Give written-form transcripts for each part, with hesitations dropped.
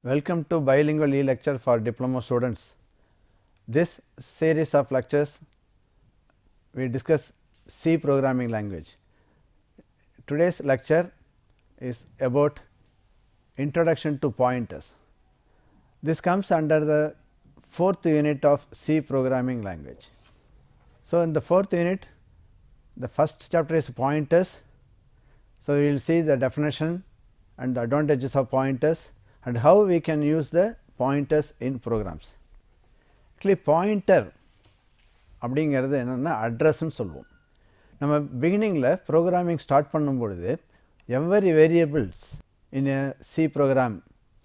Welcome to Bilingual E-Lecture for Diploma students. This series of lectures we discuss C programming language. Today's lecture is about Introduction to Pointers. This comes under the 4th unit of C programming language. So, in the 4th unit, the first chapter is pointers. So, we will see the definition and the advantages of pointers and how we can use the pointers in programs. Actually, pointer அப்படிங்கிறது என்னென்னா அட்ரஸ்ன்னு சொல்லுவோம். நம்ம பிகினிங்கில் programming start பண்ணும்பொழுது every variables in a C program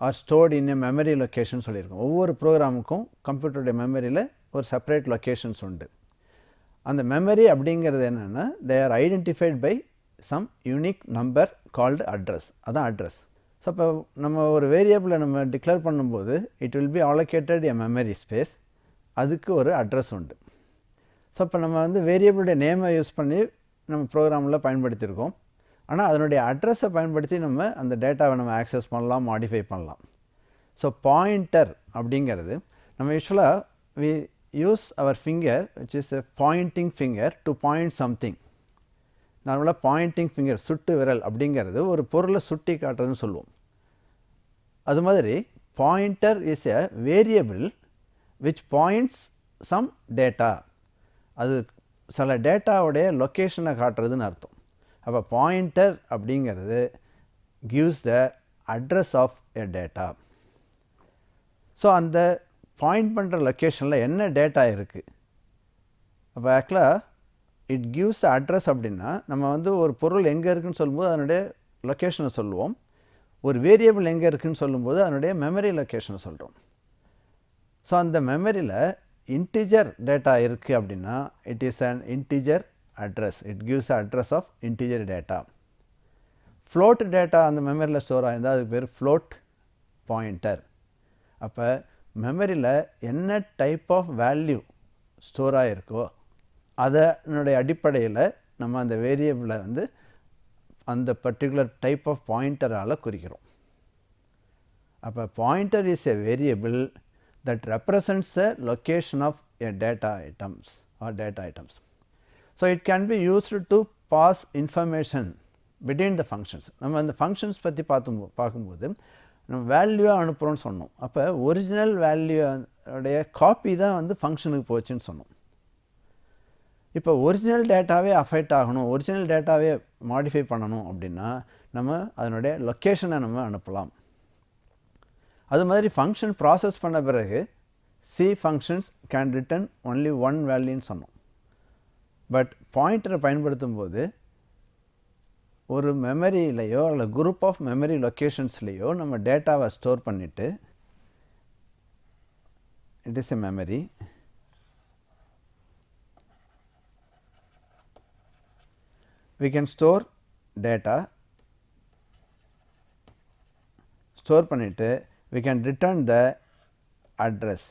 are stored in a memory location சொல்லியிருக்கோம். ஒவ்வொரு ப்ரோக்ராமுக்கும் கம்ப்யூட்டருடைய மெமரியில் ஒரு செப்பரேட் லொக்கேஷன்ஸ் உண்டு. அந்த மெமரி அப்படிங்கிறது என்னென்னா they are identified by some unique number called address. அதுதான் அட்ரஸ். ஸோ இப்போ நம்ம ஒரு வேரியபிளை நம்ம டிக்ளேர் பண்ணும்போது it will be allocated a memory space. அதுக்கு ஒரு அட்ரஸ் உண்டு. ஸோ இப்போ நம்ம வந்து வேரியபிளுடைய நேமை யூஸ் பண்ணி நம்ம ப்ரோக்ராமில் பயன்படுத்தியிருக்கோம். ஆனால் அதனுடைய அட்ரஸை பயன்படுத்தி நம்ம அந்த டேட்டாவை நம்ம ஆக்சஸ் பண்ணலாம், மாடிஃபை பண்ணலாம். ஸோ பாயிண்டர் அப்படிங்கிறது நம்ம யூஸ்வலாக we use our finger which is a pointing finger to point something. நார்மலாக பாயிண்டிங் ஃபிங்கர் சுட்டு விரல் அப்படிங்கிறது ஒரு பொருளை சுட்டி காட்டுறதுன்னு சொல்லுவோம். அது மாதிரி pointer is a variable which points some data. அது சில டேட்டாவுடைய லொக்கேஷனை காட்டுறதுன்னு அர்த்தம். அப்போ பாயிண்டர் அப்படிங்கிறது gives the address of a data. So அந்த பாயிண்ட் பண்ணுற லொக்கேஷனில் என்ன டேட்டா இருக்குது. அப்போ ஆக்சுவலாக இட் கிவ்ஸ் அட்ரஸ் அப்படின்னா நம்ம வந்து ஒரு பொருள் எங்கே இருக்குதுன்னு சொல்லும்போது அதனுடைய லொக்கேஷனை சொல்லுவோம். ஒரு வேரியபிள் எங்கே இருக்குதுன்னு சொல்லும்போது அதனுடைய மெமரி லொக்கேஷனை சொல்கிறோம். ஸோ அந்த மெமரியில் இன்டிஜர் டேட்டா இருக்குது அப்படின்னா it is an integer address. It gives address of integer data. Float data அந்த மெமரியில் ஸ்டோர் ஆகிருந்தால் அதுக்கு பேர் ஃப்ளோட் பாயிண்டர். அப்போ மெமரியில் என்ன டைப் ஆஃப் வேல்யூ ஸ்டோர் ஆகிருக்கோ அதனுடைய அடிப்படையில் நம்ம அந்த வேரியபிளை வந்து அந்த பர்டிகுலர் டைப் ஆஃப் பாயிண்டரால் குறிக்கிறோம். அப்போ pointer is a variable that represents the location of a data items or data items. So, it can be used to pass information between the functions. நம்ம அந்த ஃபங்க்ஷன்ஸ் பற்றி பார்க்கும்போது நம்ம வேல்யூவாக அனுப்புகிறோன்னு சொன்னோம். அப்போ ஒரிஜினல் வேல்யூடைய காப்பி தான் வந்து ஃபங்க்ஷனுக்கு போச்சுன்னு சொன்னோம். இப்போ ஒரிஜினல் டேட்டாவே அஃபெக்ட் ஆகணும், ஒரிஜினல் டேட்டாவே மாடிஃபை பண்ணணும் அப்படின்னா நம்ம அதனுடைய லொக்கேஷனை நம்ம அனுப்பலாம். அது மாதிரி ஃபங்க்ஷன் ப்ராசஸ் பண்ண பிறகு C functions can return only one வேல்யூன்னு சொன்னோம். பட் பாயிண்டரை பயன்படுத்தும் போது ஒரு மெமரியிலையோ அல்ல குரூப் ஆஃப் மெமரி லொக்கேஷன்ஸ்லேயோ நம்ம டேட்டாவை ஸ்டோர் பண்ணிவிட்டு it is a memory. we can store data, store பண்ணிவிட்டு we can return the address.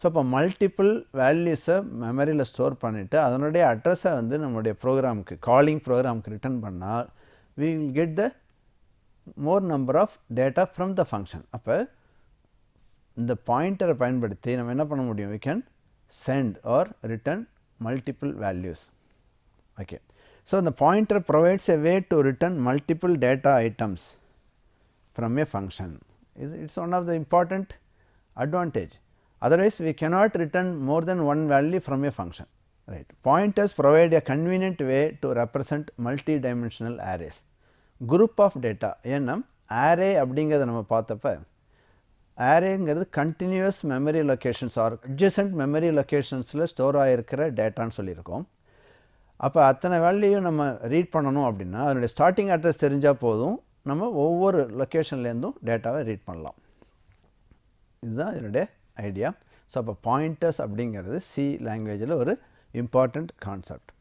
So இப்போ மல்டிபிள் வேல்யூஸை மெமரியில் ஸ்டோர் பண்ணிவிட்டு அதனுடைய அட்ரஸை வந்து நம்மளுடைய ப்ரோக்ராமுக்கு காலிங் ப்ரோக்ராமுக்கு ரிட்டர்ன் பண்ணால் we will get the more number of data from the function. அப்போ இந்த பாயிண்டரை பயன்படுத்தி நம்ம என்ன பண்ண முடியும், we can send or return multiple values. Okay. So, the pointer provides a way to return multiple data items from a function. It is one of the important advantage. Otherwise, we cannot return more than one value from a function. Right. Pointers provide a convenient way to represent multi-dimensional arrays. Group of data. ஏன்னா array அப்படிங்கிறத நம்ம பார்த்தப்ப arrayங்கிறது continuous memory locations or adjacent memory locationsல store ஆகிருக்கிற டேட்டான்னு சொல்லியிருக்கோம். அப்போ அத்தனை வேல்யூயும் நம்ம ரீட் பண்ணணும் அப்படின்னா அதனுடைய ஸ்டார்டிங் அட்ரஸ் தெரிஞ்சால் போதும், நம்ம ஒவ்வொரு லொக்கேஷன்லேருந்தும் டேட்டாவை ரீட் பண்ணலாம். இதுதான் இதனுடைய ஐடியா. ஸோ அப்போ பாயிண்டர்ஸ் அப்படிங்கிறது சி லாங்குவேஜில் ஒரு important concept.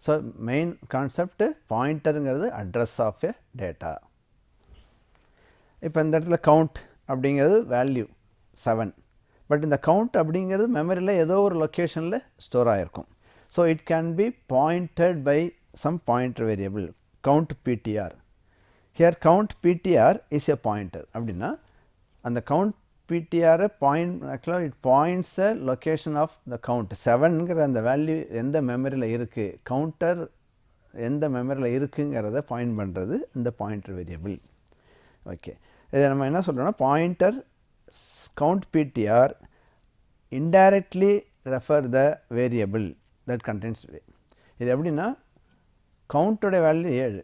So main concept பாயிண்டருங்கிறது அட்ரஸ் ஆஃப் எ டேட்டா. இப்போ இந்த இடத்துல கவுண்ட் அப்படிங்கிறது வேல்யூ 7. பட் இந்த கவுண்ட் அப்படிங்கிறது மெமரியில் ஏதோ ஒரு லொக்கேஷனில் ஸ்டோர் ஆகிருக்கும். So, it can be pointed by some pointer variable count ptr. Here count ptr is a pointer. அப்படின்னா அந்த count ptr point actually it points the location of the count 7ங்கிற அந்த வேல்யூ எந்த மெமரியில் இருக்குது, கவுண்டர் எந்த மெமரியில் இருக்குங்கிறத பாயிண்ட் பண்ணுறது இந்த பாயிண்டர் வேரியபிள். ஓகே, இதை நம்ம என்ன சொல்கிறோம்னா pointer count ptr indirectly refer the variable that contains. இது எப்படின்னா கவுண்டோட வேல்யூ 7.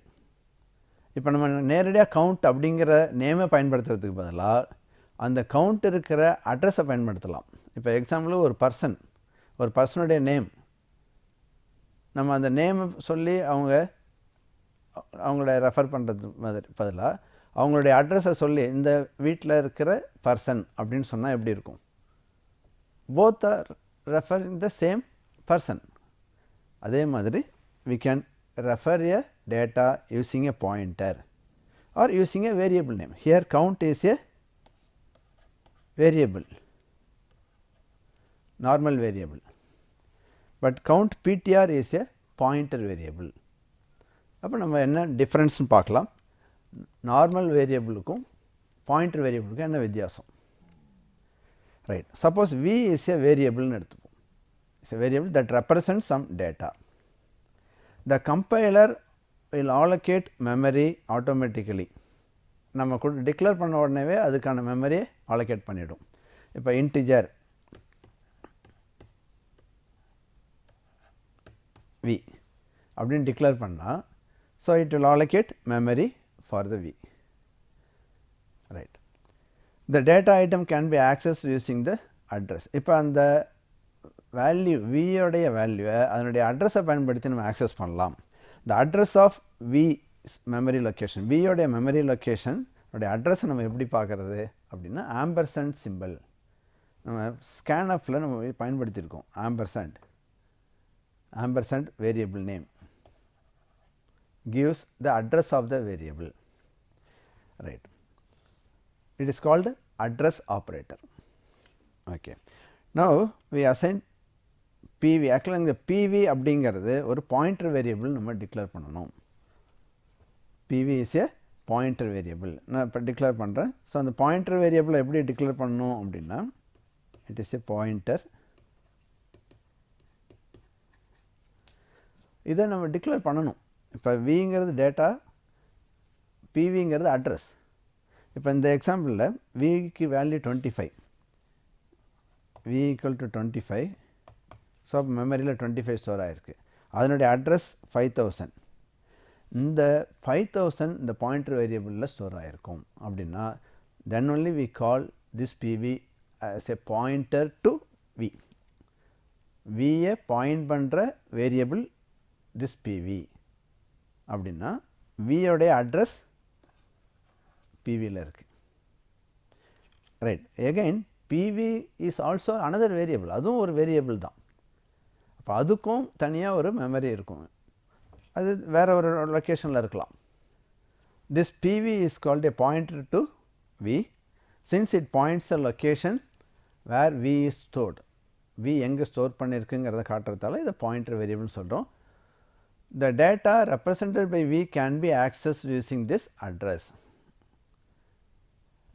இப்போ நம்ம நேரடியாக கவுண்ட் அப்படிங்கிற நேமை பயன்படுத்துறதுக்கு பதிலாக அந்த கவுண்ட் இருக்கிற அட்ரஸை பயன்படுத்தலாம். இப்போ எக்ஸாம்பிள் ஒரு பர்சனுடைய நேம், நம்ம அந்த நேமை சொல்லி அவங்கள ரெஃபர் பண்ணுறது மாதிரி பதிலாக அவங்களுடைய அட்ரஸை சொல்லி இந்த வீட்டில் இருக்கிற பர்சன் அப்படின்னு சொன்னால் எப்படி இருக்கும்? Both are referring the same person. அதே மாதிரி we can refer a data using a pointer or using a variable name. Here count is a variable, normal variable, but count ptr is a pointer variable. அப்போ நம்ம என்ன டிஃப்ரென்ஸ்னு பார்க்கலாம். Normal வேரியபிளுக்கும் pointer வேரியபிளுக்கும் என்ன வித்தியாசம்? Right, suppose v is a variableனு எடுத்துப்போம். It's a variable that represents some data. The compiler will allocate memory automatically. நம்ம declare பண்ண உடனேவே அதுக்கான மெமரியை allocate பண்ணிடும். இப்போ இன்டிஜர் v அப்படின்னு டிக்ளேர் பண்ணால் so it will allocate memory for the v. Right. The data item can be accessed using the address. இப்போ அந்த வேல்யூ v உடைய வேல்யூவை அதனுடைய அட்ரஸை பயன்படுத்தி நம்ம ஆக்சஸ் பண்ணலாம். the address of v memory location, v உடைய மெமரி லொக்கேஷன் உடைய அட்ரஸை நம்ம எப்படி பார்க்குறது அப்படின்னா ஆம்பர்சண்ட் சிம்பிள். நம்ம ஸ்கேன்எஃப்பில் நம்ம பயன்படுத்தியிருக்கோம். Ampersand variable name gives the address of the variable. Right. It is called address operator. Okay. Now we assign pv. Actually இந்த pv அப்படிங்கிறது ஒரு பாயிண்டர் வேரியபிள் நம்ம டிக்ளேர் பண்ணணும். pv is a pointer variable. நான் இப்போ டிக்ளேர் பண்ணுறேன். So அந்த pointer வேரியபிளை எப்படி டிக்ளேர் பண்ணணும் அப்படின்னா இட் இஸ் a பாயிண்டர். இதை நம்ம டிக்ளேர் பண்ணணும். இப்போ விங்கிறது டேட்டா, பிவிங்கிறது அட்ரஸ். இப்போ இந்த எக்ஸாம்பிளில் விக்கு value 25, v equal to 25. So அப்போ மெமரியில் 25 ஸ்டோர் ஆகிருக்கு. அதனுடைய அட்ரஸ் 5000. இந்த 5000 இந்த பாயிண்டர் வேரியபிளில் ஸ்டோர் ஆகிருக்கும் அப்படின்னா then only we call this PV as a pointer to v. வியை பாயிண்ட் பண்ணுற வேரியபிள் திஸ் பிவி அப்படின்னா வியோடைய அட்ரஸ் பிவியில் இருக்குது. Right. Again PV is also another variable. அதுவும் ஒரு வேரியபிள் தான். அப்போ அதுக்கும் தனியாக ஒரு மெமரி இருக்கும். அது வேறு ஒரு லொக்கேஷனில் இருக்கலாம். This PV is called a pointer to v since it points the location where v is stored. v எங்கே ஸ்டோர் பண்ணியிருக்குங்கிறத காட்டுறதால இதை பாயிண்டர் வேரியபிள்னு சொல்கிறோம். The data represented by v can be accessed using this address.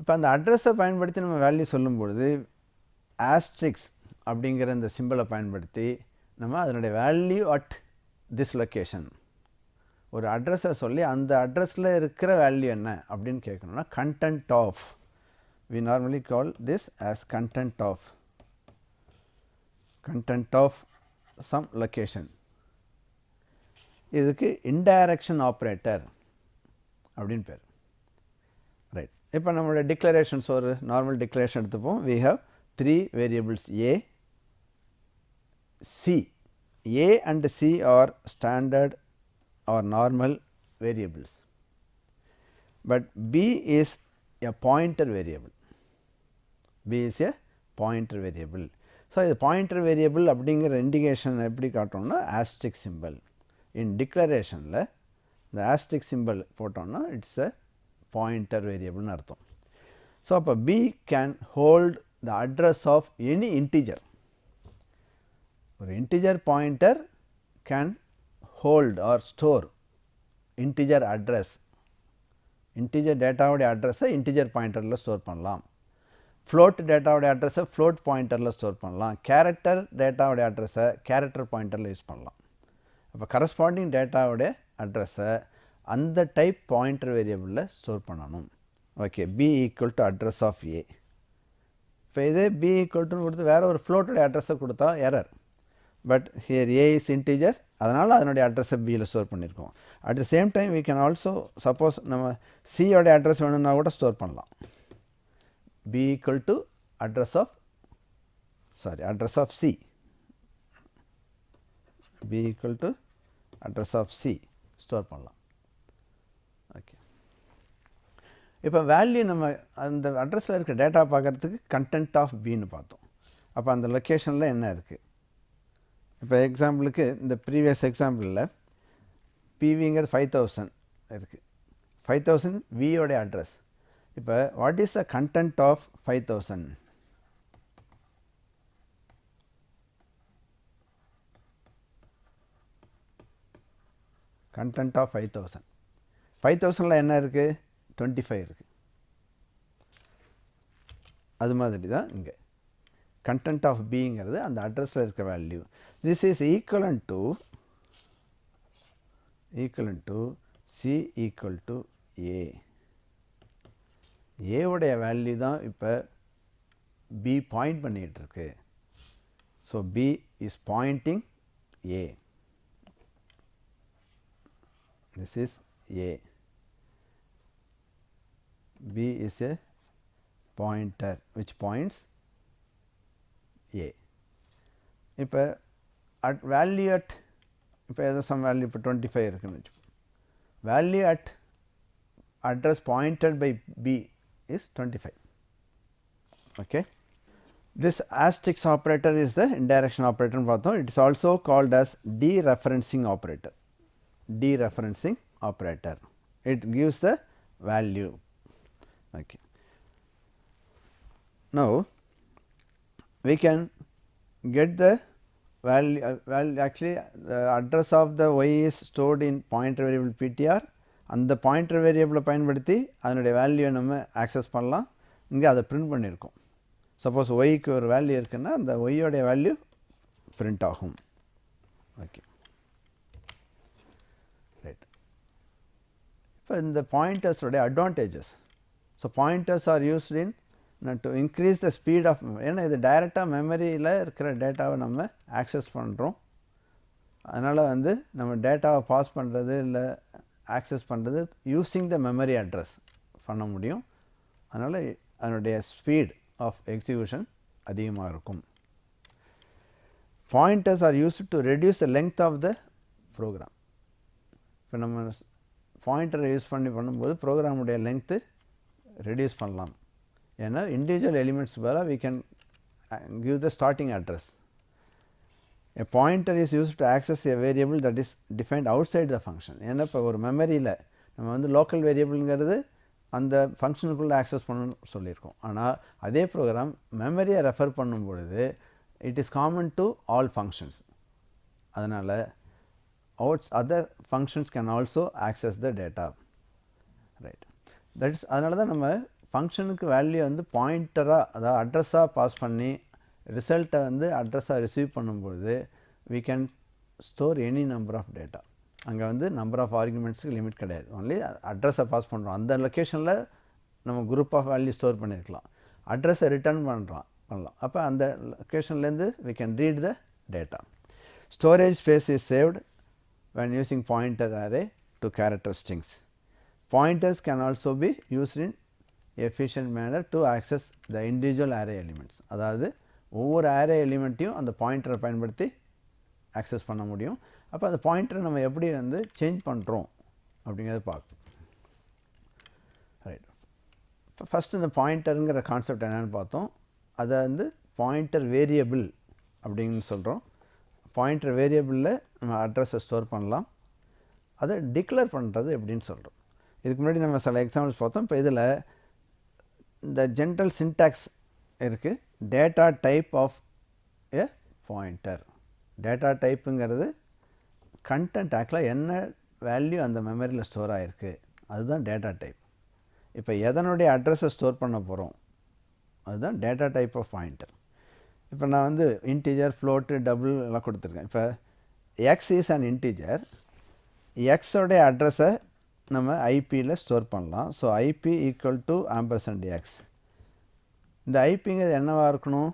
இப்போ அந்த அட்ரஸை பயன்படுத்தி நம்ம value சொல்லும்பொழுது Asterix அப்படிங்கிற இந்த சிம்பிளை பயன்படுத்தி நம்ம அதனுடைய வேல்யூ அட் திஸ் லொக்கேஷன் ஒரு அட்ரஸை சொல்லி அந்த அட்ரஸில் இருக்கிற வேல்யூ என்ன அப்படின்னு கேட்கணும்னா content of, we normally call this as content of some location. இதுக்கு இன்டைரக்ஷன் ஆப்ரேட்டர் அப்படின்னு பேர். ரைட். இப்போ நம்மளுடைய டிக்ளரேஷன்ஸ் ஒரு நார்மல் டிக்ளரேஷன் எடுத்துப்போம். we have 3 variables a, c. a and c are standard or normal variables, but b is a pointer variable. b is a pointer variable. So இது pointer variable அப்படிங்கிற indication எப்படி காட்டோம்னா asterisk symbol. In டிக்ளரேஷனில் இந்த asterisk symbol போட்டோம்னா it's a pointer வேரியபிள்னு அர்த்தம். So அப்போ b can hold the address of any integer. ஒரு integer pointer can hold or store integer address. Integer டேட்டாவுடைய அட்ரஸை இன்டிஜர் பாயிண்டரில் ஸ்டோர் பண்ணலாம். float டேட்டாவோட அட்ரஸை float பாயிண்டரில் ஸ்டோர் பண்ணலாம். கேரக்டர் டேட்டாவோட அட்ரஸை கேரக்டர் பாயிண்டரில் யூஸ் பண்ணலாம். அப்போ கரஸ்பாண்டிங் டேட்டாவோட அட்ரஸை அந்த டைப் பாயிண்டர் வேரியபிளில் ஸ்டோர் பண்ணணும். Okay, b equal to address of A. இப்போ இதே b ஈக்குவல் டுன்னு கொடுத்து வேறு ஒரு ஃப்ளோட்டோட அட்ரஸை கொடுத்தா error. But here A is integer, அதனால் அதனுடைய அட்ரஸை பியில் ஸ்டோர் பண்ணியிருக்கோம். At the same time we can also suppose நம்ம சியோட அட்ரஸ் வேணும்னா கூட ஸ்டோர் பண்ணலாம். b equal to address of c. b equal to address of c store பண்ணலாம். ஓகே, இப்போ வேல்யூ நம்ம அந்த அட்ரஸில் இருக்க டேட்டா பார்க்குறதுக்கு கண்டென்ட் ஆஃப் பின்னு பார்த்தோம். அப்போ அந்த லொக்கேஷனில் என்ன இருக்குது? இப்போ எக்ஸாம்பிளுக்கு இந்த ப்ரீவியஸ் எக்ஸாம்பிளில் பிவிங்கிறது 5000 இருக்குது. 5000 வியோட அட்ரஸ். இப்போ what is the content of 5000? Content of 5000. 5000ல் என்ன இருக்குது? 25 இருக்குது. அது மாதிரி தான் இங்கே கண்டென்ட் ஆஃப் பிங்கிறது அந்த அட்ரஸில் இருக்க value. This is equivalent to C equal to A. ஏவுடைய வேல்யூ தான் இப்போ பி பாயிண்ட் பண்ணிகிட்ருக்கு. So B is pointing A. This is A. B is a pointer which points A. இப்போ at value at இப்போ ஏதோ some value இப்போ 25 இருக்குன்னு வச்சுக்கோ. Value at address pointed by B is 25. Okay. This asterisk operator is the indirection operator பார்த்தோம். It is also called as dereferencing operator. Dereferencing operator. It gives the value. Okay. Now we can get the value, actually the address of the y is stored in pointer variable ptr. அந்த pointer வேரியபிளை பயன்படுத்தி அதனுடைய வேல்யூவை நம்ம access பண்ணலாம். இங்கே அதை print பண்ணியிருக்கோம். Suppose ஒய்க்கு ஒரு வேல்யூ இருக்குன்னா அந்த ஒய்யோடைய வேல்யூ பிரிண்ட் ஆகும். Okay, right. இப்போ இந்த பாயிண்டர்ஸோடைய advantages. So pointers are used in to increase the speed of, ஏன்னா இது டைரெக்டாக மெமரியில் இருக்கிற டேட்டாவை நம்ம ஆக்சஸ் பண்ணுறோம். அதனால் நம்ம டேட்டாவை பாஸ் பண்ணுறது இல்லை ஆக்சஸ் பண்ணுறது யூஸிங் த மெமரி அட்ரஸ் பண்ண முடியும். அதனால் அதனுடைய ஸ்பீட் ஆஃப் எக்ஸிக்யூஷன் அதிகமாக இருக்கும். Pointers are used to reduce the length of the program. இப்போ நம்ம பாயிண்டரை யூஸ் பண்ணும்போது ப்ரோக்ராமுடைய லெங்க்த்து ரெடியூஸ் பண்ணலாம். ஏன்னா இண்டிவிஜுவல் எலிமெண்ட்ஸ் பதிலாக we can give the starting address. A pointer is used to access a variable that is defined outside the function. ஏன்னா இப்போ ஒரு மெமரியில் நம்ம லோக்கல் வேரியபிள்ங்கிறது அந்த ஃபங்க்ஷனுக்குள்ளே ஆக்சஸ் பண்ணணும்னு சொல்லியிருக்கோம். ஆனால் அதே ப்ரோக்ராம் மெமரியை ரெஃபர் பண்ணும் பொழுது it is common to all functions. அதனால் other functions can also access the data. Right. That is அதனால தான் நம்ம ஃபங்க்ஷனுக்கு வேல்யூ பாயிண்டராக, அதாவது அட்ரஸாக பாஸ் பண்ணி ரிசல்ட்டை அட்ரஸாக ரிசீவ் பண்ணும்பொழுது we can store any number of data. அங்கே நம்பர் ஆஃப் ஆர்குமெண்ட்ஸுக்கு லிமிட் கிடையாது. ஒன்லி அட்ரஸை பாஸ் பண்ணுறோம். அந்த லொக்கேஷனில் நம்ம குரூப் ஆஃப் வேல்யூ ஸ்டோர் பண்ணியிருக்கலாம். அட்ரஸை ரிட்டர்ன் பண்ணலாம். அப்போ அந்த லொக்கேஷன்லேருந்து we can read the data. Storage space is saved when using pointer array to character strings. Pointers can also be used in efficient manner to access the individual array elements. அதாவது ஒவ்வொரு array எலிமெண்ட்டையும் அந்த பாயிண்டரை பயன்படுத்தி access பண்ண முடியும். அப்போ அந்த பாயிண்டரை நம்ம எப்படி சேஞ்ச் பண்ணுறோம் அப்படிங்கிறத பார்க்கணும். ரைட். இப்போ ஃபஸ்ட்டு இந்த பாயிண்டருங்கிற கான்செப்ட் என்னென்னு பார்த்தோம். அதை பாயிண்டர் வேரியபிள் அப்படின்னு சொல்கிறோம். பாயிண்டர் வேரியபிளில் நம்ம அட்ரஸை ஸ்டோர் பண்ணலாம். அதை டிக்ளேர் பண்ணுறது எப்படின்னு சொல்கிறோம். இதுக்கு முன்னாடி நம்ம சில எக்ஸாம்பிள்ஸ் பார்த்தோம். இப்போ இதில் இந்த ஜென்ரல் சின்டாக்ஸ் இருக்குது. Data type of a pointer. Data டைப்புங்கிறது கண்டென்ட் ஆக்சுவலாக என்ன வேல்யூ அந்த மெமரியில் ஸ்டோர் ஆகிருக்கு அதுதான் டேட்டா டைப். இப்போ எதனுடைய அட்ரஸை ஸ்டோர் பண்ண போகிறோம் அதுதான் டேட்டா டைப் ஆஃப் பாயிண்டர். இப்போ நான் வந்து இன்டீஜர், ஃப்ளோட்டு, டபுள் எல்லாம் கொடுத்துருக்கேன். இப்போ எக்ஸ் இஸ் அன் இன்டீஜர், எக்ஸோடைய அட்ரஸை நம்ம ஐபியில் ஸ்டோர் பண்ணலாம். So IP equal to ampersand X. இந்த ஐபிங்கிறது என்னவாக இருக்கணும்?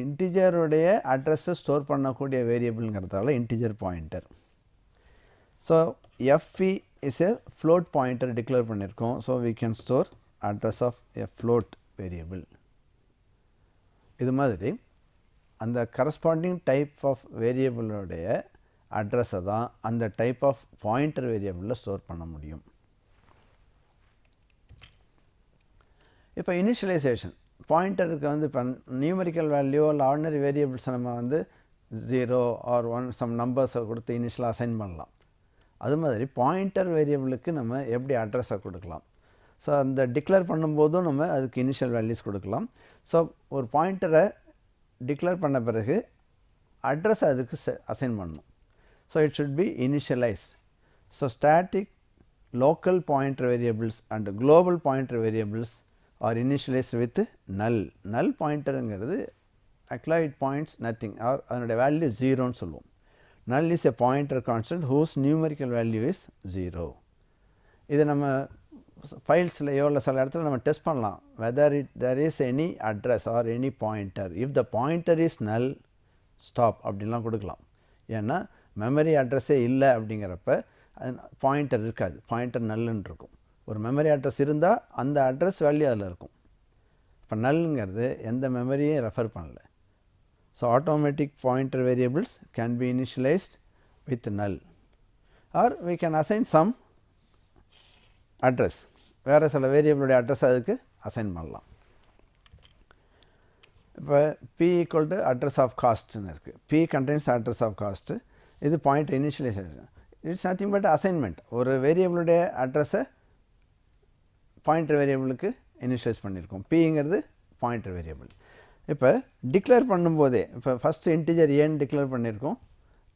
இன்டிஜருடைய அட்ரஸை ஸ்டோர் பண்ணக்கூடிய வேரியபிள்ங்கிறதால integer pointer. So FP is a float pointer declare பண்ணியிருக்கோம். So we can store address of a float variable. இது மாதிரி அந்த கரஸ்பாண்டிங் டைப் ஆஃப் வேரியபிளோடைய அட்ரஸை தான் அந்த டைப் ஆஃப் பாயிண்டர் வேரியபிளில் ஸ்டோர் பண்ண முடியும். இப்போ இனிஷியலைசேஷன் பாயிண்டருக்கு வந்து இப்போ நியூமரிக்கல் வேல்யூ இல்லை ஆர்டினரி வேரியபிள்ஸை நம்ம வந்து 0 ஆர் 1 சம் நம்பர்ஸை கொடுத்து இனிஷியலாக அசைன் பண்ணலாம். அது மாதிரி பாயிண்டர் வேரியபிளுக்கு நம்ம எப்படி அட்ரஸை கொடுக்கலாம். ஸோ அந்த டிக்ளேர் பண்ணும்போதும் நம்ம அதுக்கு இனிஷியல் வேல்யூஸ் கொடுக்கலாம். ஸோ ஒரு பாயிண்டரை டிக்ளேர் பண்ண பிறகு அட்ரஸை அதுக்கு அசைன் பண்ணணும். So it should be initialised. So static local pointer variables and global pointer variables are initialised with null. Null பாயிண்டருங்கிறது ஆக்சுவலாக இட் பாயிண்ட்ஸ் நத்திங் ஆர் அதனுடைய வேல்யூ 0ன்னு சொல்லுவோம். Null is a pointer constant whose numerical value is 0. இதை நம்ம ஃபைல்ஸ்லையோ இல்லை சில இடத்துல நம்ம டெஸ்ட் பண்ணலாம் weather there is any address or any pointer. if the pointer is null stop அப்படின்லாம் கொடுக்கலாம். ஏன்னா மெமரி அட்ரஸே இல்லை அப்படிங்கிறப்ப பாயிண்டர் இருக்காது, பாயிண்டர் நல்லுன்னு இருக்கும். ஒரு மெமரி அட்ரஸ் இருந்தால் அந்த அட்ரஸ் வேல்யூ அதில் இருக்கும். இப்போ நல்லுங்கிறது எந்த மெமரியும் ரெஃபர் பண்ணல. So automatic pointer variables can be initialized with null or we can assign some address. வேறு சில வேரியபிளுடைய அட்ரஸ் அதுக்கு அசைன் பண்ணலாம். இப்போ p equal to address of காஸ்ட்னு இருக்குது. p contains address of cost. இது point initialization. It's nothing but assignment. ஒரு வேரியபிளுடைய அட்ரஸை பாயிண்டர் வேரியபிளுக்கு இனிஷியலைஸ் பண்ணியிருக்கோம். பிங்கிறது பாயிண்டர் வேரியபிள். இப்போ டிக்ளேர் பண்ணும்போதே இப்போ ஃபஸ்ட்டு இன்டிஜர் ஏன்னு டிக்ளேர் பண்ணியிருக்கோம்.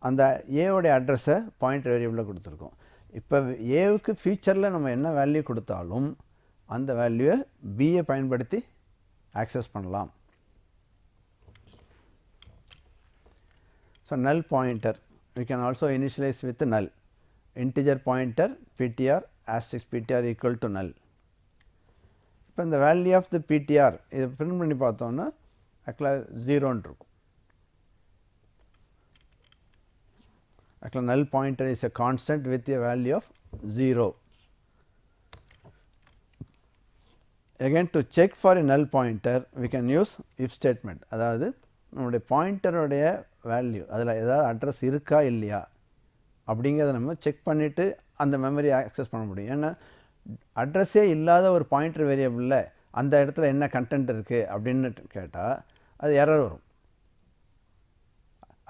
அந்த ஏவோடைய அட்ரஸை பாயிண்டர் வேரியபிளில் கொடுத்துருக்கோம். இப்போ ஏவுக்கு ஃபியூச்சரில் நம்ம என்ன வேல்யூ கொடுத்தாலும் அந்த வேல்யூவை பியை பயன்படுத்தி ஆக்சஸ் பண்ணலாம். ஸோ நல் pointer we can also initialize with null. integer pointer ptr asterisk ptr equal to null. இப்போ இந்த வேல்யூ ஆஃப் த ptr இதை பிரிண்ட் பண்ணி பார்த்தோம்னா ஆக்சுவலாக 0ன்னு இருக்கும். ஆக்சுவலாக null pointer is a constant with a value of 0. Again to check for a null pointer we can use if statement. அதாவது நம்முடைய பாயிண்டருடைய வேல்யூ அதில் ஏதாவது அட்ரஸ் இருக்கா இல்லையா அப்படிங்கிறத நம்ம செக் பண்ணிவிட்டு அந்த மெமரி ஆக்சஸ் பண்ண முடியும். ஏன்னா அட்ரஸே இல்லாத ஒரு பாயிண்டர் வேரியபிளில் அந்த இடத்துல என்ன கண்டென்ட் இருக்குது அப்படின்னு கேட்டால் அது எரர் வரும்.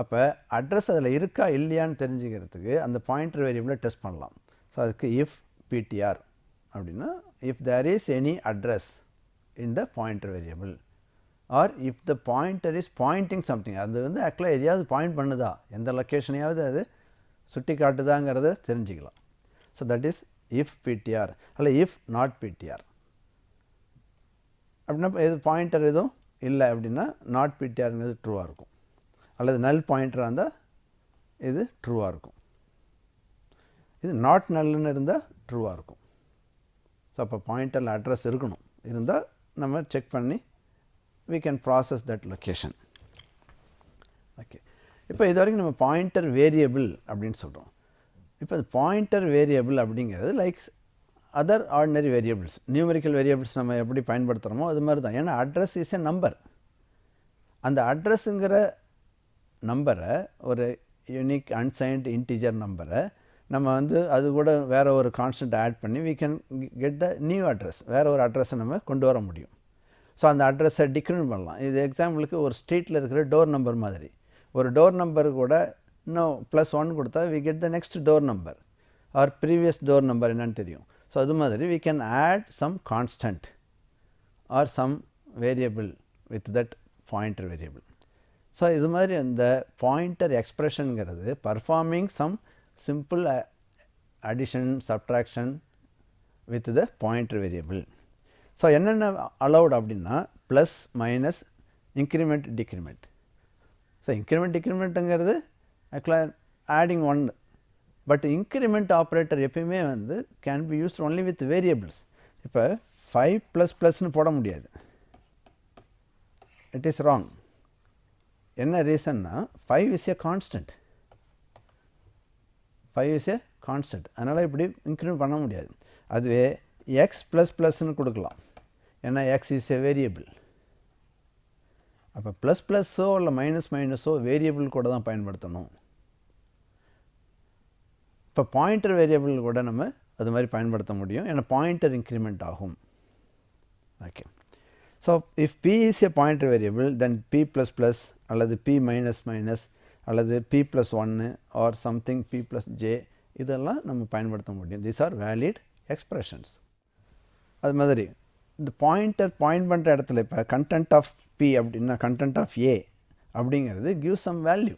அப்போ அட்ரஸ் அதில் இருக்கா இல்லையான்னு தெரிஞ்சுக்கிறதுக்கு அந்த பாயிண்டர் வேரியபிளை டெஸ்ட் பண்ணலாம். ஸோ அதுக்கு இஃப் பிடிஆர் அப்படின்னா if there is any address in the pointer variable or if the pointer is pointing something. அது வந்து ஆக்சுவலாக எதையாவது பாயிண்ட் பண்ணுதா, எந்த லொக்கேஷனையாவது அது சுட்டி காட்டுதாங்கிறத தெரிஞ்சுக்கலாம். So that is if PTR. அல்ல இஃப் நாட் பிடிஆர் அப்படின்னா எது பாயிண்டர் எதுவும் இல்லை அப்படின்னா நாட் பிடிஆர்ங்கிறது ட்ரூவாக இருக்கும். அல்லது நல் பாயிண்டராக இருந்தால் இது ட்ரூவாக இருக்கும். இது நாட் நல்லுன்னு இருந்தால் ட்ரூவாக இருக்கும். ஸோ அப்போ பாயிண்டரில் அட்ரஸ் இருக்கணும். இருந்தால் நம்ம செக் பண்ணி we can process that location. Okay, இப்போ இது வரைக்கும் நம்ம பாயிண்டர் வேரியபிள் அப்படின்னு சொல்கிறோம். இப்போ பாயிண்டர் வேரியபிள் அப்படிங்கிறது like other ordinary variables, numerical variables நம்ம எப்படி பயன்படுத்துகிறோமோ அது மாதிரி தான். ஏன்னா அட்ரஸ் இஸ் எ நம்பர். அந்த அட்ரஸுங்கிற நம்பரை ஒரு யூனிக் அன்சைன்ட் இன்டிஜர் நம்பரை நம்ம வந்து அது கூட வேறு ஒரு கான்ஸ்டன்ட் ஆட் பண்ணி we can get the new address, வேறு ஒரு அட்ரஸை நம்ம கொண்டு வர முடியும். ஸோ அந்த அட்ரஸை டிக்ரிமெண்ட் பண்ணலாம். இது எக்ஸாம்பிளுக்கு ஒரு ஸ்ட்ரீட்டில் இருக்கிற டோர் நம்பர் மாதிரி. ஒரு டோர் நம்பர் கூட இன்னும் +1 கொடுத்தா we get the next door number or previous door number என்னன்னு தெரியும். ஸோ அது மாதிரி we can add some constant or some variable with that pointer variable. So இது மாதிரி அந்த பாயிண்டர் எக்ஸ்பிரஷனுங்கிறது performing some simple addition subtraction with the pointer variable. So என்னென்ன allowed அப்படின்னா plus minus increment decrement. So increment டிக்ரிமெண்ட்டுங்கிறது ஆக்சுவலாக adding one. But increment operator எப்பயுமே வந்து can be used only with variables. இப்போ 5 ப்ளஸ் ப்ளஸ்னு போட முடியாது. It is wrong. என்ன ரீசன்னா 5 is a constant. 5 is a constant. அதனால் இப்படி இன்க்ரிமெண்ட் பண்ண முடியாது. அதுவே எக்ஸ் ப்ளஸ் ப்ளஸ்ன்னு கொடுக்கலாம். ஏன்னா எக்ஸ் இஸ் எ வேரியபிள். அப்போ ப்ளஸ் ப்ளஸ்ஸோ இல்லை மைனஸ் மைனஸோ வேரியபிள் கூட தான் பயன்படுத்தணும். இப்போ பாயிண்டர் வேரியபிள் கூட நம்ம அது மாதிரி பயன்படுத்த முடியும். ஏன்னா பாயிண்டர் இன்க்ரிமெண்ட் ஆகும். Okay. So if P is a pointer variable then P plus plus அல்லது பி மைனஸ் மைனஸ் அல்லது P plus 1 or something P plus J இதெல்லாம் நம்ம பயன்படுத்த முடியும். These are valid expressions. அது மாதிரி இந்த பாயிண்டர் பாயிண்ட் பண்ணுற இடத்துல இப்போ கண்டென்ட் ஆஃப் பி அப்படின்னா கண்டென்ட் ஆஃப் ஏ அப்படிங்கிறது கிவ் சம் வேல்யூ.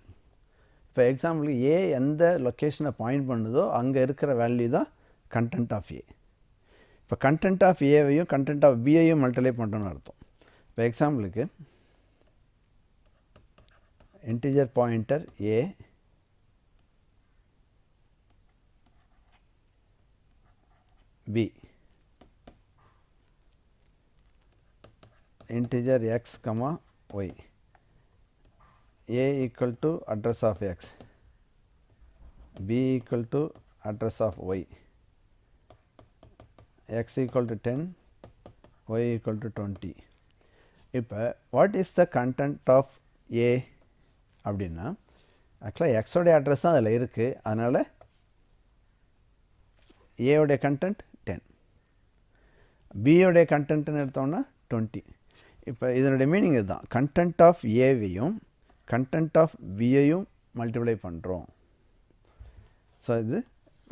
இப்போ எக்ஸாம்பிளுக்கு ஏ எந்த லொக்கேஷனை பாயிண்ட் பண்ணுதோ அங்கே இருக்கிற வேல்யூ தான் கண்டென்ட் ஆஃப் ஏ. இப்போ கண்டென்ட் ஆஃப் ஏவையும் கண்டென்ட் ஆஃப் பியையும் மல்டிப்ளை பண்ணுறோன்னு அர்த்தம். இப்போ எக்ஸாம்பிளுக்கு integer pointer A B integer x comma y, a equal to address of x, b equal to address of y, x equal to 10, y equal to 20. இப்போ what is the content of a அப்படின்னா ஆக்சுவலாக எக்ஸோடைய address தான் அதில் இருக்குது. அதனால் ஏயோடைய content 10, பியோடைய கண்டென்ட்னு எடுத்தோம்னா 20. இப்போ இதனுடைய மீனிங் இதுதான். கண்டென்ட் ஆஃப் ஏவையும் கண்டென்ட் ஆஃப் பியையும் மல்டிப்ளை பண்ணுறோம். ஸோ இது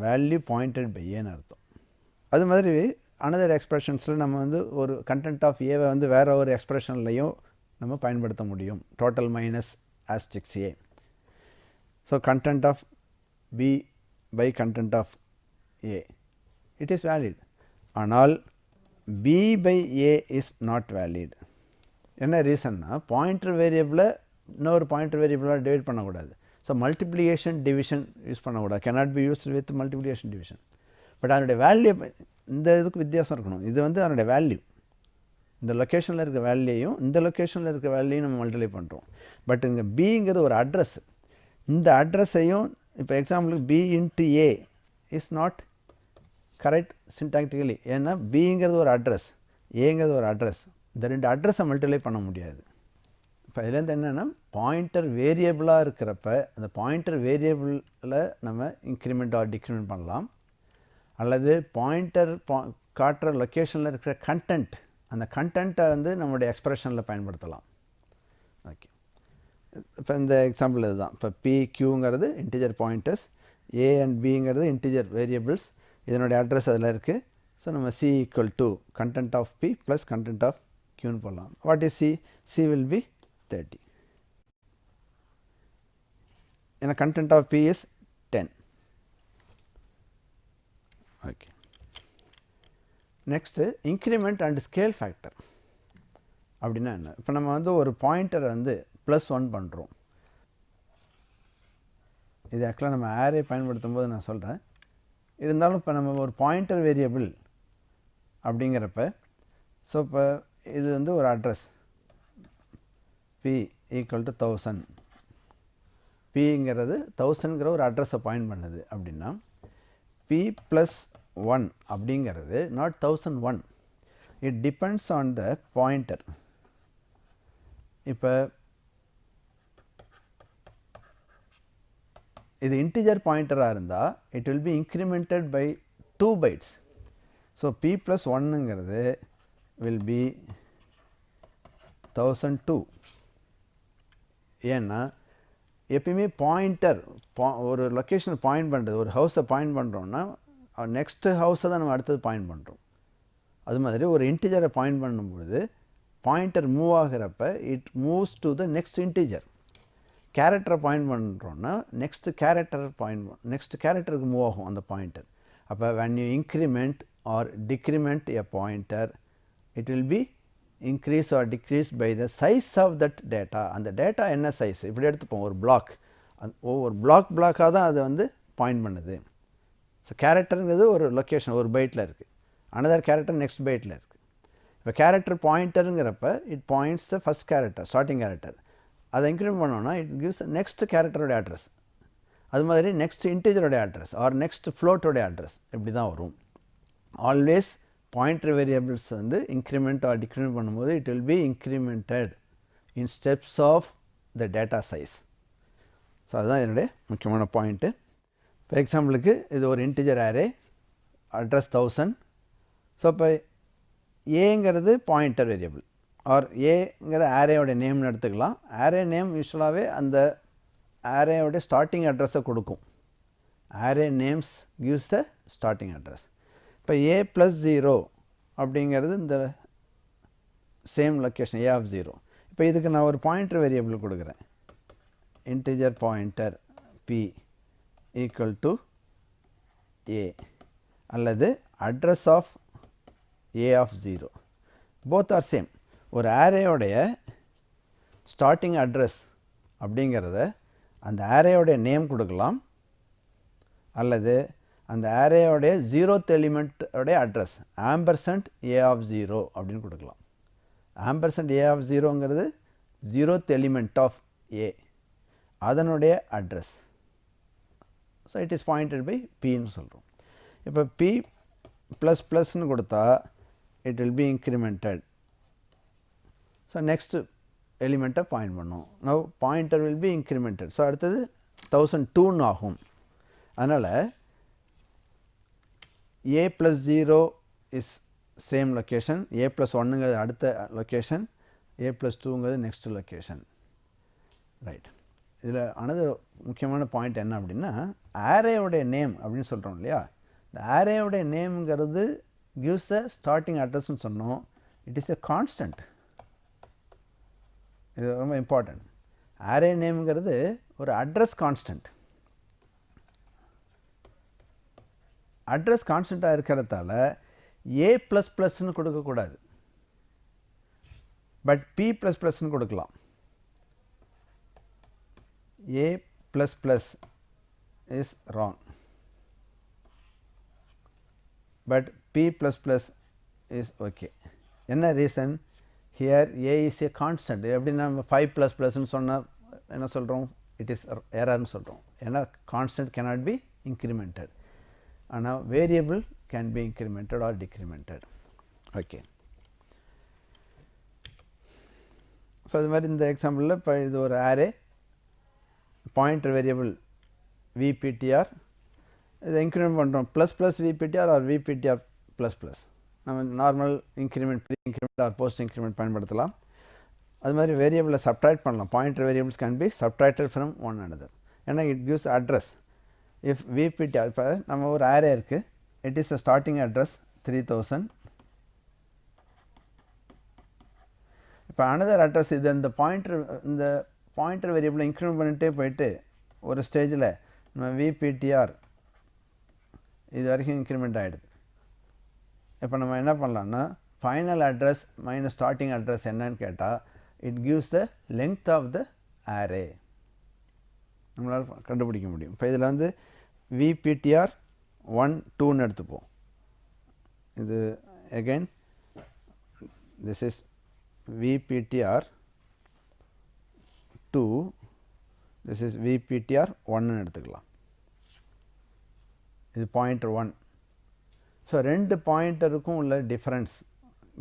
வேல்யூ பாயிண்டட் பை ஏன்னு அர்த்தம். அது மாதிரி அனதர் எக்ஸ்பிரஷன்ஸில் நம்ம வந்து ஒரு கண்டென்ட் ஆஃப் ஏவை வந்து வேறு ஒரு எக்ஸ்பிரஷன்லையும் நம்ம பயன்படுத்த முடியும். Total minus asterisk A. So content of B by content of A it is valid. ஆனால் B by A is not valid. என்ன ரீசன்னா பாயிண்டர் வேரியபிளை இன்னொரு பாயிண்டர் வேரியபிளாக டிவைட் பண்ணக்கூடாது. ஸோ மல்டிப்ளிகேஷன் டிவிஷன் யூஸ் பண்ணக்கூடாது. Cannot be used with multiplication division. But அதனுடைய value இந்த இதுக்கு வித்தியாசம் இருக்கணும். இது வந்து அதனுடைய வேல்யூ, இந்த லொக்கேஷனில் இருக்க வேல்யூயும் இந்த லொக்கேஷனில் இருக்க வேல்யூயும் நம்ம மல்டிப்ளை பண்ணுறோம். பட் இங்கே பிங்கிறது ஒரு அட்ரஸ். இந்த அட்ரஸையும் இப்போ எக்ஸாம்பிளுக்கு B into A is not correct syntactically. ஏன்னா பிங்கிறது ஒரு அட்ரஸ், ஏங்கிறது ஒரு அட்ரஸ். இந்த ரெண்டு அட்ரஸை மல்டிப்ளை பண்ண முடியாது. இப்போ இதுலேருந்து என்னென்னா பாயிண்டர் வேரியபிளாக இருக்கிறப்ப அந்த பாயிண்டர் வேரியபிளில் நம்ம இன்க்ரிமெண்ட் ஆர் டிக்ரிமெண்ட் பண்ணலாம். அல்லது பாயிண்டர் காட்டுற லொக்கேஷனில் இருக்கிற கண்டென்ட், அந்த கண்டென்ட்டை வந்து நம்மளுடைய எக்ஸ்பிரஷனில் பயன்படுத்தலாம். ஓகே. இப்போ இந்த எக்ஸாம்பிள் இதுதான். இப்போ பி கியூங்கிறது இன்டிஜர் பாயிண்டர்ஸ், ஏ அண்ட் பிங்கிறது இன்டிஜர் வேரியபிள்ஸ். இதனுடைய அட்ரஸ் அதில் இருக்குது. ஸோ நம்ம C equal to content of B plus content of கியூன்னு போடலாம். What is C? C will be 30. ஏன்னா content of B is 10. Okay. Next increment and scale factor அப்படின்னா என்ன? இப்போ நம்ம வந்து ஒரு பாயிண்டரை வந்து +1 பண்ணுறோம். இது ஆக்சுவலாக நம்ம ஆரே பயன்படுத்தும் போது நான் சொல்கிறேன். இருந்தாலும் இப்போ நம்ம ஒரு பாயிண்டர் வேரியபிள் அப்படிங்கிறப்ப ஸோ இப்போ இது வந்து ஒரு அட்ரஸ் p ஈக்குவல் டு 1000. பிங்கிறது 1000ங்கிற ஒரு அட்ரஸை பாயிண்ட் பண்ணுது. அப்படின்னா p + 1 அப்படிங்கிறது not 1001. It depends on the pointer. இப்போ இது இன்டிஜர் பாயிண்டராக இருந்தால் it will be incremented by 2 bytes. So p + 1ங்கிறது வில் பி 1002. ஏன்னா எப்பயுமே பாயிண்டர் ஒரு லொக்கேஷனை பாயிண்ட் பண்ணுறது, ஒரு ஹவுஸை பாயிண்ட் பண்ணுறோன்னா நெக்ஸ்ட்டு ஹவுஸை தான் நம்ம அடுத்தது பாயிண்ட் பண்ணுறோம். அது மாதிரி ஒரு இன்டிஜரை பாயிண்ட் பண்ணும்பொழுது பாயிண்டர் மூவ் ஆகிறப்ப it moves to the next integer. கேரக்டரை பாயிண்ட் பண்ணுறோன்னா நெக்ஸ்ட் கேரக்டருக்கு மூவ் ஆகும் அந்த பாயிண்டர். அப்போ when you increment or decrement a pointer it will be increased or decreased by the size of that data. அந்த data என்ன size இப்படி எடுத்துப்போம் ஒரு பிளாக் ஒவ்வொரு பிளாக்காக தான் அது வந்து பாயிண்ட் பண்ணுது. ஸோ கேரக்டருங்கிறது ஒரு லொக்கேஷன் ஒரு பைட்டில் இருக்குது, அனதர் கேரக்டர் நெக்ஸ்ட் பைட்டில் இருக்குது. இப்போ கேரக்டர் பாயிண்டருங்கிறப்ப it points the first character starting character. அதை இன்க்ரிமெண்ட் பண்ணோன்னா இட் கிவ்ஸ் நெக்ஸ்ட் கேரக்டரோட அட்ரஸ், அது மாதிரி நெக்ஸ்ட் இன்டிஜரோடைய அட்ரஸ் ஆர் நெக்ஸ்ட் ஃப்ளோட்டோடைய அட்ரஸ் இப்படி தான் வரும். ஆல்வேஸ் பாயிண்டர் வேரியபிள்ஸ் வந்து இன்க்ரிமெண்ட் ஆர் டிக்ரிமெண்ட் பண்ணும்போது it will be incremented in steps of the data size. So அதுதான் என்னுடைய முக்கியமான பாயிண்ட்டு. ஃபார் எக்ஸாம்பிளுக்கு இது ஒரு இன்டிஜர் அரே, அட்ரஸ் 1000. ஸோ இப்போ ஏங்கிறது பாயிண்டர் வேரியபிள் ஆர் ஏங்கிற அரேயோட நேம்னு எடுத்துக்கலாம். அரே நேம் யூஸ்வலாகவே அந்த அரேயோட ஸ்டார்டிங் அட்ரஸை கொடுக்கும். Array names gives the starting address. இப்போ A+0 அப்படிங்கிறது இந்த சேம் லொக்கேஷன் A0. இப்போ இதுக்கு நான் ஒரு பாயிண்டர் வேரியபிள் கொடுக்குறேன், integer pointer P equal to A அல்லது address of A0. Both are same. ஒரு அரேயோடைய ஸ்டார்டிங் அட்ரஸ் அப்படிங்கிறத அந்த அரேயோடைய நேம் கொடுக்கலாம் அல்லது அந்த அரேயோடைய 0th எலிமெண்ட்டோடைய அட்ரஸ் ஆம்பர்சண்ட் A0 அப்படின்னு கொடுக்கலாம். ஆம்பர்சண்ட் A0ங்கிறது 0th எலிமெண்ட் ஆஃப் A, அதனுடைய address. So it is pointed by Pன்னு சொல்கிறோம். இப்போ P++ன்னு கொடுத்தா it will be incremented. So next எலிமெண்ட்டை பாயிண்ட் பண்ணும். Now pointer will be incremented. So அடுத்தது 1002ன்னு ஆகும். அதனால் A+0 இஸ் சேம் லொக்கேஷன், A+1ங்கிறது அடுத்த லொக்கேஷன், A+2ங்கிறது நெக்ஸ்ட் லொக்கேஷன். ரைட். இதில் அனதர் முக்கியமான பாயிண்ட் என்ன அப்படின்னா அரேயோடைய நேம் அப்படின்னு சொல்கிறோம் இல்லையா, இந்த அரேயோடைய நேம்ங்கிறது கிவ்ஸ் த ஸ்டார்டிங் அட்ரஸ்ன்னு சொன்னோம். It is a constant. இது ரொம்ப இம்பார்ட்டன்ட். அரே நேம்ங்கிறது ஒரு அட்ரஸ் கான்ஸ்டன்ட். அட்ரஸ் கான்ஸ்டண்ட்டாக இருக்கிறதால A++ன்னு கொடுக்கக்கூடாது, பட் P++ன்னு கொடுக்கலாம். A++ is wrong, but P++ is okay. என்ன reason? Here A is a constant. எப்படின்னா 5++ன்னு சொன்னால் என்ன சொல்கிறோம்? இட் இஸ் எரர்னு சொல்கிறோம். ஏன்னா கான்ஸ்டன்ட் cannot be incremented. ஆனால் variable can be incremented or decremented. Okay. So அது மாதிரி இந்த எக்ஸாம்பிளில் இப்போ இது ஒரு அரே, பாயிண்டர் வேரியபிள் VPTR, இதை இன்க்ரிமெண்ட் பண்ணுறோம் ++ VPTR ஆர் VPTR ++. நம்ம normal increment, pre increment or post increment பயன்படுத்தலாம். அது மாதிரி வேரியபிளை சப்ட்ராக்ட் பண்ணலாம். Pointer variables can be subtracted from one another. ஏன்னா it gives address. If VPTR, இப்போ நம்ம ஒரு அரே இருக்குது, it is a starting address 3000. இப்போ அனதர் அட்ரஸ் இது இந்த பாயிண்டர் வேரியபிளை இன்க்ரிமெண்ட் பண்ணிகிட்டே போயிட்டு ஒரு ஸ்டேஜில் நம்ம VPTR இது வரைக்கும் இன்க்ரிமெண்ட் ஆகிடுது. இப்போ நம்ம என்ன பண்ணலான்னா final address minus starting address என்னன்னு கேட்டால் it gives the length of the array. நம்மளால் கண்டுபிடிக்க முடியும். இப்போ இதில் வந்து VPTR 1 2ன்னு எடுத்துப்போம். இது again this is VPTR 2, this is VPTR 1ன்னு எடுத்துக்கலாம். இது பாயிண்டர் 1. ஸோ ரெண்டு பாயிண்டருக்கும் உள்ள டிஃப்ரென்ஸ்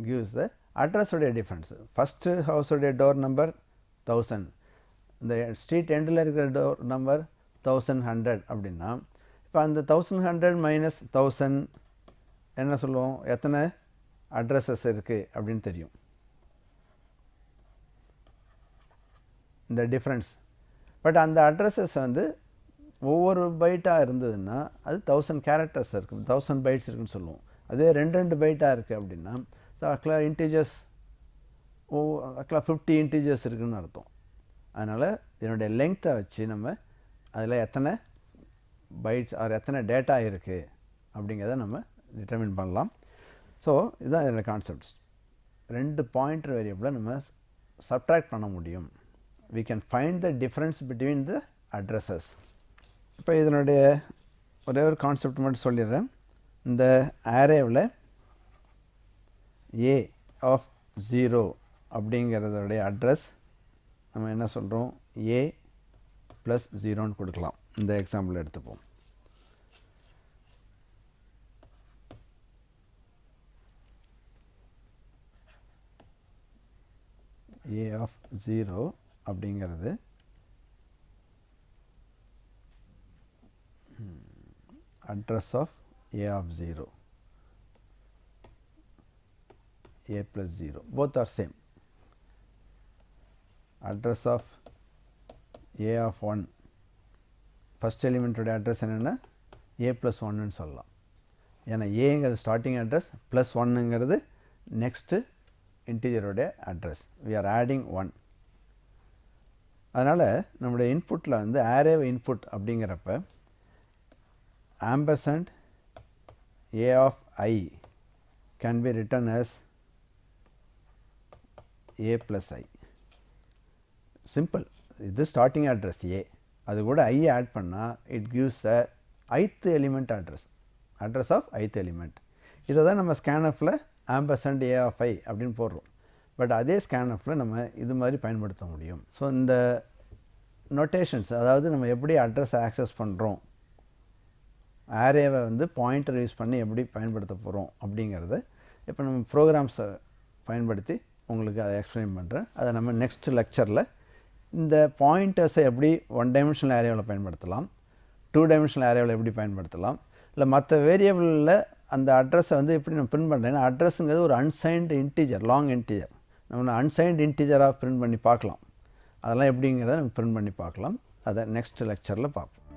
gives the அட்ரஸோடைய டிஃப்ரென்ஸ். ஃபஸ்ட்டு ஹவுஸோடைய டோர் நம்பர் 1000, இந்த ஸ்ட்ரீட் எண்டில் இருக்கிற டோர் நம்பர் 1100 அப்படின்னா இப்போ அந்த 1100 மைனஸ் 1000 என்ன சொல்லுவோம்? எத்தனை அட்ரஸஸ் இருக்குது அப்படின்னு தெரியும். இந்த டிஃப்ரென்ஸ். பட் அந்த அட்ரஸஸ் வந்து ஒவ்வொரு பைட்டாக இருந்ததுன்னா அது 1000 கேரக்டர்ஸ் இருக்குது, 1000 பைட்ஸ் இருக்குதுன்னு சொல்லுவோம். அதே ரெண்டு பைட்டாக இருக்குது அப்படின்னா ஸோ ஆக்சுவலாக இன்டீஜர்ஸ் ஆக்சுவலாக 50 இன்டீஜர்ஸ் இருக்குதுன்னு அர்த்தம். அதனால் இதனுடைய லெங்க்த்தை வச்சு நம்ம அதில் எத்தனை பைட்ஸ் ஆர் எத்தனை டேட்டா இருக்குது அப்படிங்கிறத நம்ம டிட்டர்மின் பண்ணலாம். ஸோ இதுதான் இதோட கான்செப்ட்ஸ். ரெண்டு பாயிண்டர் வேரியபிளை நம்ம சப்ட்ராக்ட் பண்ண முடியும். we can find the difference between the addresses. இப்போ இதனுடைய ஒரே ஒரு கான்செப்ட் மட்டும் சொல்லிடுறேன். இந்த அரேவில் a of 0 அப்படிங்கிறதோடைய அட்ரஸ் நம்ம என்ன சொல்கிறோம், a plus 0ன்னு கொடுக்கலாம். இந்த எக்ஸாம்பிள் எடுத்துப்போம். a of 0 அப்படிங்கிறது address of a of 0, a plus 0, both are same. Address of a of 1, first element உடைய address என்னென்னா a plus 1ன்னு சொல்லலாம். ஏன்னா ஏங்கிறது ஸ்டார்டிங் அட்ரஸ் ப்ளஸ் 1ங்கிறது நெக்ஸ்ட்டு இன்டீஜருடைய அட்ரஸ். we are adding 1. அதனால் நம்முடைய இன்புட்டில் வந்து அரேவ் இன்புட் அப்படிங்கிறப்ப ampersand a of I can be written as a plus I. Simple. இது ஸ்டார்டிங் அட்ரஸ் a, அது கூட I ஆட் பண்ணால் it gives a ith element address of ith element. இதை தான் நம்ம ஸ்கேன்எஃப்பில் ஆம்பர்சண்ட் a of I அப்படின்னு போடுறோம். பட் அதே ஸ்கேன்எஃப்பில் நம்ம இது மாதிரி பயன்படுத்த முடியும். ஸோ இந்த நோட்டேஷன்ஸ், அதாவது நம்ம எப்படி அட்ரஸ் ஆக்சஸ் பண்ணுறோம், அரேவை வந்து பாயிண்டர் யூஸ் பண்ணி எப்படி பயன்படுத்த போகிறோம் அப்படிங்கிறத இப்போ நம்ம ப்ரோக்ராம்ஸை பயன்படுத்தி உங்களுக்கு அதை எக்ஸ்பிளைன் பண்ணுறேன். அதை நம்ம நெக்ஸ்ட் லெக்சரில் இந்த பாயிண்டர்ஸை எப்படி 1 டைமென்ஷனல் அரேவில் பயன்படுத்தலாம், 2 டைமென்ஷனல் அரேவில் எப்படி பயன்படுத்தலாம், இல்லை மற்ற வேரியபிளில் அந்த அட்ரஸை வந்து எப்படி நம்ம பிரிண்ட் பண்ணுறேன்னா, அட்ரஸுங்கிறது ஒரு அன்சைன்டு இன்டீஜர், லாங் இன்டீஜர். நம்ம அன்சைன்டு இன்டீஜராக பிரிண்ட் பண்ணி பார்க்கலாம். அதெல்லாம் எப்படிங்கிறத நம்ம பிரிண்ட் பண்ணி பார்க்கலாம். அதை நெக்ஸ்ட் லெக்சரில் பார்ப்போம்.